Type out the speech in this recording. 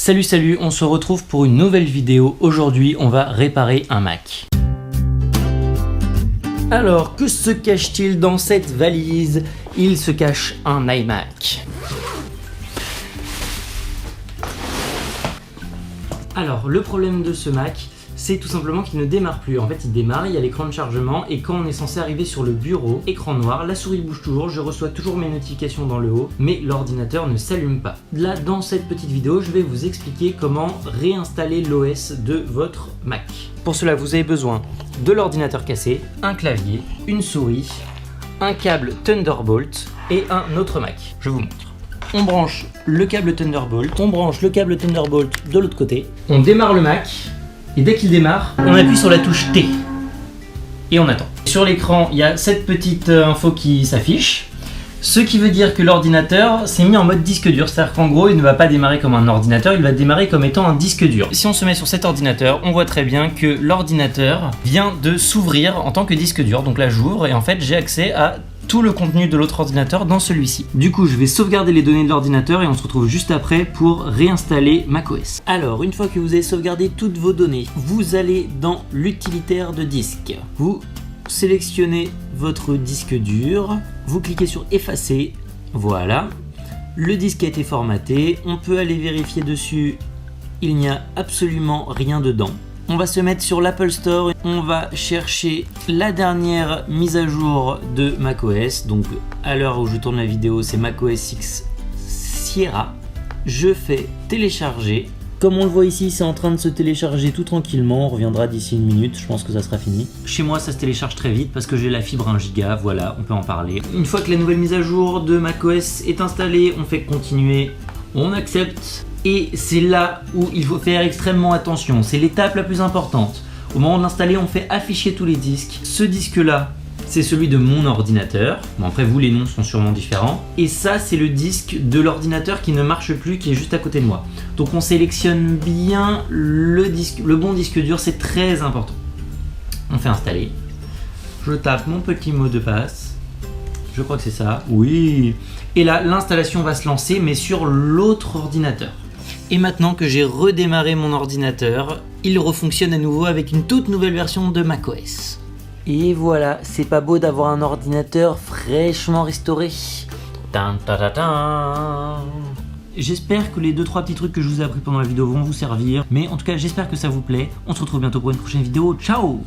Salut, on se retrouve pour une nouvelle vidéo. Aujourd'hui, on va réparer un Mac. Alors, que se cache-t-il dans cette valise? Il se cache un iMac. Alors, le problème de ce Mac, c'est tout simplement qu'il ne démarre plus. En fait, il démarre, il y a l'écran de chargement et quand on est censé arriver sur le bureau, écran noir, la souris bouge toujours, je reçois toujours mes notifications dans le haut, mais l'ordinateur ne s'allume pas. Là, dans cette petite vidéo, je vais vous expliquer comment réinstaller l'OS de votre Mac. Pour cela, vous avez besoin de l'ordinateur cassé, un clavier, une souris, un câble Thunderbolt et un autre Mac. Je vous montre. On branche le câble Thunderbolt, de l'autre côté, on démarre le Mac. Et dès qu'il démarre, on appuie sur la touche T et on attend. Sur l'écran, il y a cette petite info qui s'affiche, ce qui veut dire que l'ordinateur s'est mis en mode disque dur. C'est-à-dire qu'en gros, il ne va pas démarrer comme un ordinateur, il va démarrer comme étant un disque dur. Si on se met sur cet ordinateur, on voit très bien que l'ordinateur vient de s'ouvrir en tant que disque dur. Donc là, j'ouvre et en fait, j'ai accès à tout le contenu de l'autre ordinateur dans celui-ci. Du coup, je vais sauvegarder les données de l'ordinateur et on se retrouve juste après pour réinstaller macOS. Alors, une fois que vous avez sauvegardé toutes vos données, vous allez dans l'utilitaire de disque. Vous sélectionnez votre disque dur, vous cliquez sur effacer, voilà. Le disque a été formaté, on peut aller vérifier dessus, il n'y a absolument rien dedans. On va se mettre sur l'Apple Store, on va chercher la dernière mise à jour de macOS. Donc à l'heure où je tourne la vidéo, c'est macOS X Sierra. Je fais télécharger. Comme on le voit ici, c'est en train de se télécharger tout tranquillement. On reviendra d'ici une minute, je pense que ça sera fini. Chez moi, ça se télécharge très vite parce que j'ai la fibre 1 giga, voilà, on peut en parler. Une fois que la nouvelle mise à jour de macOS est installée, on fait continuer, on accepte. Et c'est là où il faut faire extrêmement attention, c'est l'étape la plus importante. Au moment de l'installer, on fait afficher tous les disques. Ce disque-là, c'est celui de mon ordinateur. Bon, après vous, les noms sont sûrement différents. Et ça, c'est le disque de l'ordinateur qui ne marche plus, qui est juste à côté de moi. Donc on sélectionne bien le bon disque dur, c'est très important. On fait installer. Je tape mon petit mot de passe. Je crois que c'est ça. Oui. Et là, l'installation va se lancer, mais sur l'autre ordinateur. Et maintenant que j'ai redémarré mon ordinateur, il refonctionne à nouveau avec une toute nouvelle version de macOS. Et voilà, c'est pas beau d'avoir un ordinateur fraîchement restauré. J'espère que les 2-3 petits trucs que je vous ai appris pendant la vidéo vont vous servir. Mais en tout cas, j'espère que ça vous plaît. On se retrouve bientôt pour une prochaine vidéo. Ciao!